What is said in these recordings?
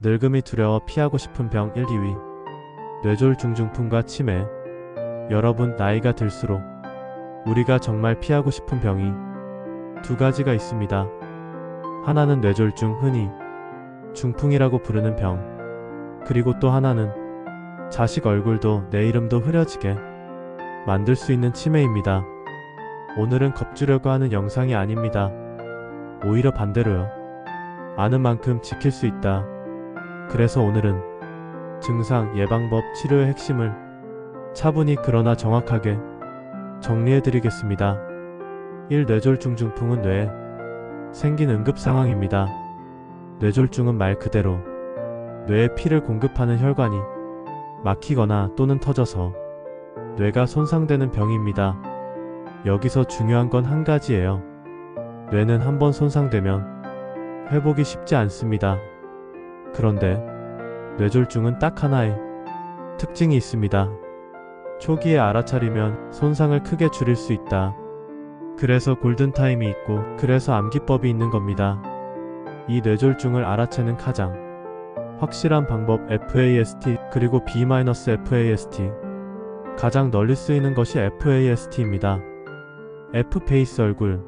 늙음이 두려워 피하고 싶은 병 1, 2위. 뇌졸중 중풍과 치매. 여러분, 나이가 들수록 우리가 정말 피하고 싶은 병이 두 가지가 있습니다. 하나는 뇌졸중, 흔히 중풍이라고 부르는 병. 그리고 또 하나는 자식 얼굴도 내 이름도 흐려지게 만들 수 있는 치매입니다. 오늘은 겁주려고 하는 영상이 아닙니다. 오히려 반대로요. 아는 만큼 지킬 수 있다. 그래서 오늘은 증상, 예방법, 치료의 핵심을 차분히 그러나 정확하게 정리해드리겠습니다. 1. 뇌졸중 중풍은 뇌에 생긴 응급 상황입니다. 뇌졸중은 말 그대로 뇌에 피를 공급하는 혈관이 막히거나 또는 터져서 뇌가 손상되는 병입니다. 여기서 중요한 건 한 가지예요. 뇌는 한번 손상되면 회복이 쉽지 않습니다. 그런데 뇌졸중은 딱 하나의 특징이 있습니다. 초기에 알아차리면 손상을 크게 줄일 수 있다. 그래서 골든타임이 있고 그래서 암기법이 있는 겁니다. 이 뇌졸중을 알아채는 가장 확실한 방법 FAST 그리고 B-FAST. 가장 널리 쓰이는 것이 FAST입니다. F 페이스 얼굴.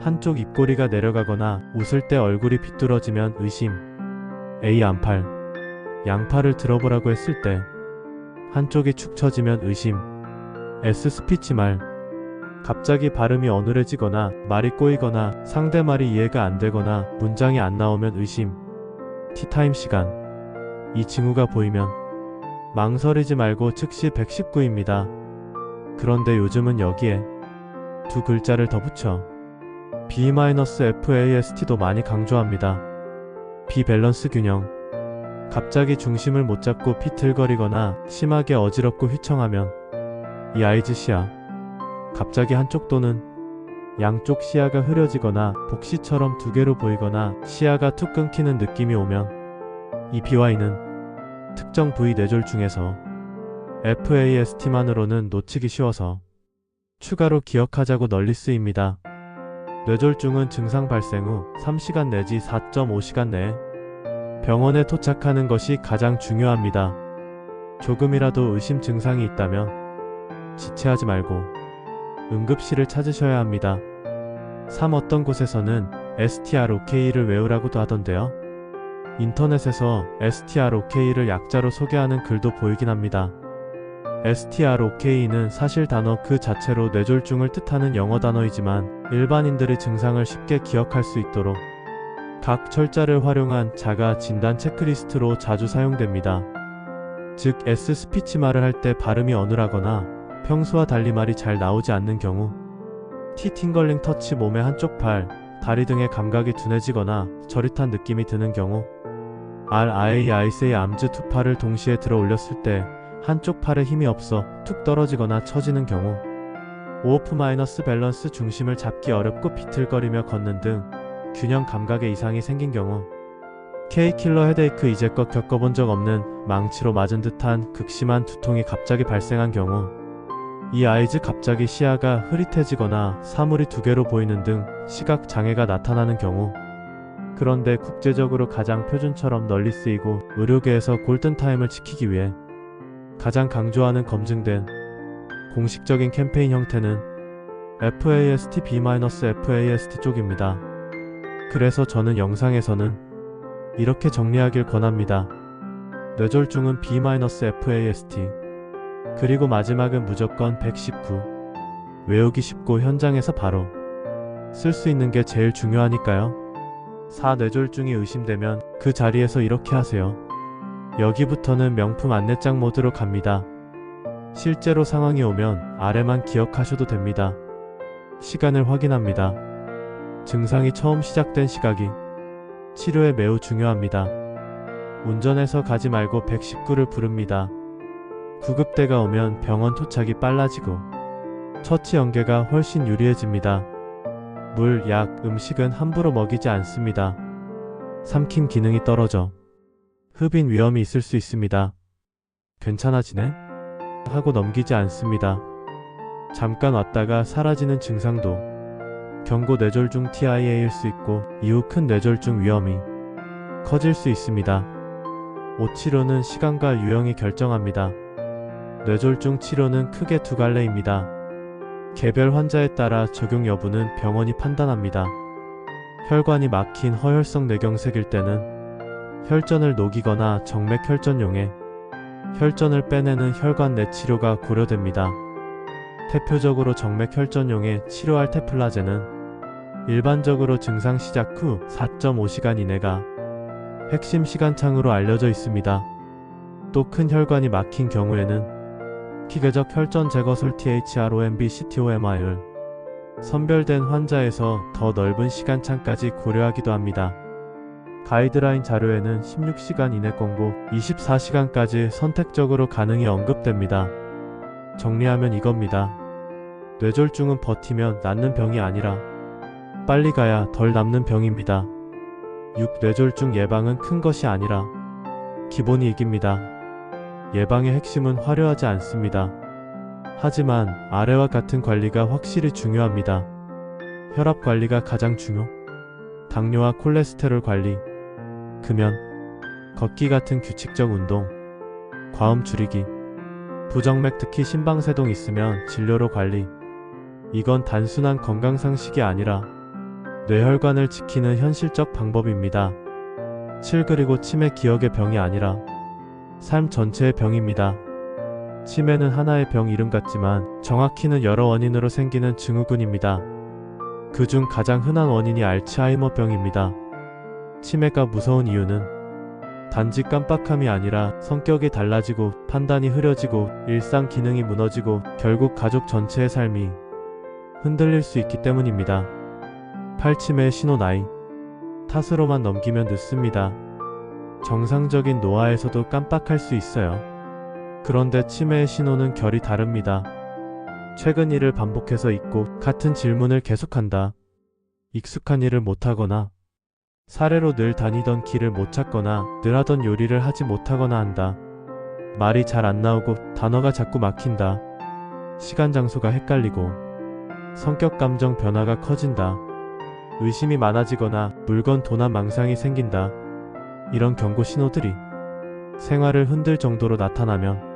한쪽 입꼬리가 내려가거나 웃을 때 얼굴이 비뚤어지면 의심. A 안팔. 양팔을 들어보라고 했을 때 한쪽이 축 처지면 의심. S 스피치 말. 갑자기 발음이 어눌해지거나 말이 꼬이거나 상대 말이 이해가 안 되거나 문장이 안 나오면 의심. 티타임 시간. 이 징후가 보이면 망설이지 말고 즉시 119입니다. 그런데 요즘은 여기에 두 글자를 더 붙여 B-FAST도 많이 강조합니다. 비밸런스 균형. 갑자기 중심을 못 잡고 비틀거리거나 심하게 어지럽고 휘청하면 이 아이즈 시야. 갑자기 한쪽 또는 양쪽 시야가 흐려지거나 복시처럼 두 개로 보이거나 시야가 툭 끊기는 느낌이 오면 이 BY는 특정 부위 뇌졸중에서 FAST만으로는 놓치기 쉬워서 추가로 기억하자고 널리 쓰입니다. 뇌졸중은 증상 발생 후 3시간 내지 4.5시간 내에 병원에 도착하는 것이 가장 중요합니다. 조금이라도 의심 증상이 있다면 지체하지 말고 응급실을 찾으셔야 합니다. 3. 어떤 곳에서는 STROK를 외우라고도 하던데요. 인터넷에서 STROK를 약자로 소개하는 글도 보이긴 합니다. STROK는 사실 단어 그 자체로 뇌졸중을 뜻하는 영어 단어이지만 일반인들의 증상을 쉽게 기억할 수 있도록 각 철자를 활용한 자가 진단 체크리스트로 자주 사용됩니다. 즉 S 스피치 말을 할 때 발음이 어눌하거나 평소와 달리 말이 잘 나오지 않는 경우, T 팅걸링 터치 몸의 한쪽 팔, 다리 등의 감각이 둔해지거나 저릿한 느낌이 드는 경우, RIAIS의 암즈 두 팔을 동시에 들어 올렸을 때 한쪽 팔에 힘이 없어 툭 떨어지거나 처지는 경우, 오프 마이너스 밸런스 중심을 잡기 어렵고 비틀거리며 걷는 등 균형 감각에 이상이 생긴 경우, K킬러 헤데이크 이제껏 겪어본 적 없는 망치로 맞은 듯한 극심한 두통이 갑자기 발생한 경우, 이 아이즈 갑자기 시야가 흐릿해지거나 사물이 두 개로 보이는 등 시각 장애가 나타나는 경우, 그런데 국제적으로 가장 표준처럼 널리 쓰이고 의료계에서 골든타임을 지키기 위해 가장 강조하는 검증된 공식적인 캠페인 형태는 FAST B-FAST 쪽입니다. 그래서 저는 영상에서는 이렇게 정리하길 권합니다. 뇌졸중은 B-FAST. 그리고 마지막은 무조건 119. 외우기 쉽고 현장에서 바로 쓸 수 있는 게 제일 중요하니까요. 4. 뇌졸중이 의심되면 그 자리에서 이렇게 하세요. 여기부터는 명품 안내장 모드로 갑니다. 실제로 상황이 오면 아래만 기억하셔도 됩니다. 시간을 확인합니다. 증상이 처음 시작된 시각이 치료에 매우 중요합니다. 운전해서 가지 말고 119를 부릅니다. 구급대가 오면 병원 도착이 빨라지고 처치 연계가 훨씬 유리해집니다. 물, 약, 음식은 함부로 먹이지 않습니다. 삼킴 기능이 떨어져 흡인 위험이 있을 수 있습니다. 괜찮아지네? 하고 넘기지 않습니다. 잠깐 왔다가 사라지는 증상도 경고 뇌졸중 TIA일 수 있고 이후 큰 뇌졸중 위험이 커질 수 있습니다. 옷 치료는 시간과 유형이 결정합니다. 뇌졸중 치료는 크게 두 갈래입니다. 개별 환자에 따라 적용 여부는 병원이 판단합니다. 혈관이 막힌 허혈성 뇌경색일 때는 혈전을 녹이거나 정맥혈전용에 혈전을 빼내는 혈관 내 치료가 고려됩니다. 대표적으로 정맥혈전용에 치료할 테플라제는 일반적으로 증상 시작 후 4.5시간 이내가 핵심 시간창으로 알려져 있습니다. 또 큰 혈관이 막힌 경우에는 기계적 혈전 제거술 THROMB CTOMI를 선별된 환자에서 더 넓은 시간창까지 고려하기도 합니다. 가이드라인 자료에는 16시간 이내 권고, 24시간까지 선택적으로 가능이 언급됩니다. 정리하면 이겁니다. 뇌졸중은 버티면 낫는 병이 아니라 빨리 가야 덜 남는 병입니다. 6. 뇌졸중 예방은 큰 것이 아니라 기본이 이깁니다. 예방의 핵심은 화려하지 않습니다. 하지만 아래와 같은 관리가 확실히 중요합니다. 혈압 관리가 가장 중요. 당뇨와 콜레스테롤 관리, 금연, 걷기 같은 규칙적 운동, 과음 줄이기, 부정맥 특히 심방세동 있으면 진료로 관리. 이건 단순한 건강상식이 아니라 뇌혈관을 지키는 현실적 방법입니다. 7. 그리고 치매 기억의 병이 아니라 삶 전체의 병입니다. 치매는 하나의 병 이름 같지만 정확히는 여러 원인으로 생기는 증후군입니다. 그중 가장 흔한 원인이 알츠하이머병입니다. 치매가 무서운 이유는 단지 깜빡함이 아니라 성격이 달라지고 판단이 흐려지고 일상 기능이 무너지고 결국 가족 전체의 삶이 흔들릴 수 있기 때문입니다. 8. 치매의 신호 나이. 탓으로만 넘기면 늦습니다. 정상적인 노화에서도 깜빡할 수 있어요. 그런데 치매의 신호는 결이 다릅니다. 최근 일을 반복해서 잊고 같은 질문을 계속한다. 익숙한 일을 못하거나 사례로 늘 다니던 길을 못 찾거나 늘 하던 요리를 하지 못하거나 한다. 말이 잘 안 나오고 단어가 자꾸 막힌다. 시간 장소가 헷갈리고 성격 감정 변화가 커진다. 의심이 많아지거나 물건 도난 망상이 생긴다. 이런 경고 신호들이 생활을 흔들 정도로 나타나면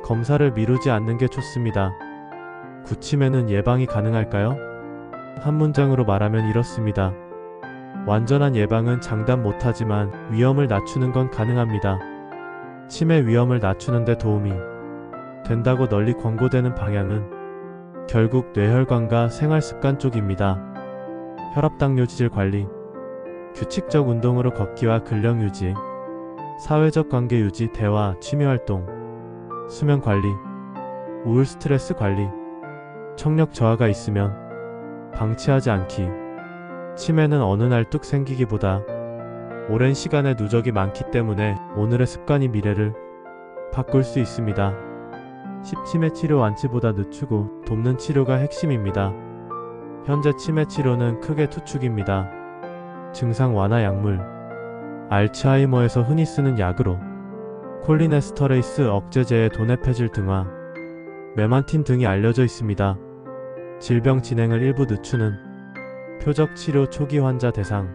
검사를 미루지 않는 게 좋습니다. 구치매는 예방이 가능할까요? 한 문장으로 말하면 이렇습니다. 완전한 예방은 장담 못하지만 위험을 낮추는 건 가능합니다. 치매 위험을 낮추는 데 도움이 된다고 널리 권고되는 방향은 결국 뇌혈관과 생활습관 쪽입니다. 혈압 당뇨 지질 관리, 규칙적 운동으로 걷기와 근력 유지, 사회적 관계 유지, 대화, 취미활동, 수면 관리, 우울 스트레스 관리, 청력 저하가 있으면 방치하지 않기. 치매는 어느 날 뚝 생기기보다 오랜 시간의 누적이 많기 때문에 오늘의 습관이 미래를 바꿀 수 있습니다. 10. 치매 치료 완치보다 늦추고 돕는 치료가 핵심입니다. 현재 치매 치료는 크게 두 축입니다. 증상 완화 약물, 알츠하이머에서 흔히 쓰는 약으로 콜리네스터레이스 억제제의 도네페질 등화, 메만틴 등이 알려져 있습니다. 질병 진행을 일부 늦추는 표적 치료 초기 환자 대상.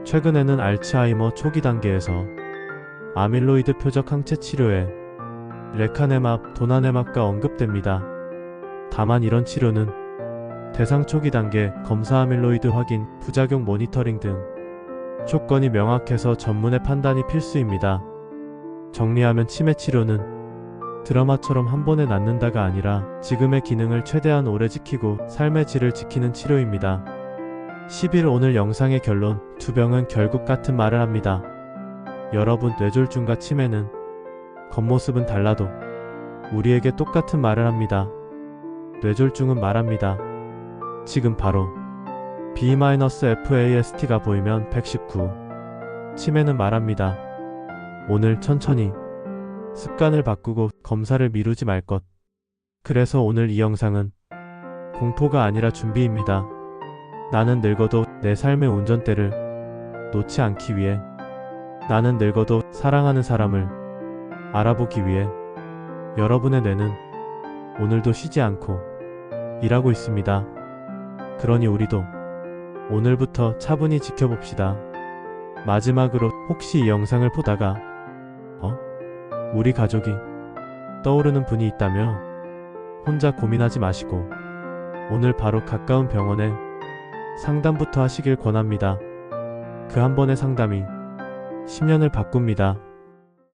최근에는 알츠하이머 초기 단계에서 아밀로이드 표적 항체 치료에 레카네맙, 도나네맙가 언급됩니다. 다만 이런 치료는 대상 초기 단계, 검사 아밀로이드 확인, 부작용 모니터링 등 조건이 명확해서 전문의 판단이 필수입니다. 정리하면 치매 치료는 드라마처럼 한 번에 낫는다가 아니라 지금의 기능을 최대한 오래 지키고 삶의 질을 지키는 치료입니다. 11. 오늘 영상의 결론. 두 병은 결국 같은 말을 합니다. 여러분, 뇌졸중과 치매는 겉모습은 달라도 우리에게 똑같은 말을 합니다. 뇌졸중은 말합니다. 지금 바로 B-FAST가 보이면 119. 치매는 말합니다. 오늘 천천히 습관을 바꾸고 검사를 미루지 말 것. 그래서 오늘 이 영상은 공포가 아니라 준비입니다. 나는 늙어도 내 삶의 운전대를 놓지 않기 위해, 나는 늙어도 사랑하는 사람을 알아보기 위해 여러분의 뇌는 오늘도 쉬지 않고 일하고 있습니다. 그러니 우리도 오늘부터 차분히 지켜봅시다. 마지막으로 혹시 이 영상을 보다가 우리 가족이 떠오르는 분이 있다며 혼자 고민하지 마시고 오늘 바로 가까운 병원에 상담부터 하시길 권합니다. 그 한 번의 상담이 10년을 바꿉니다.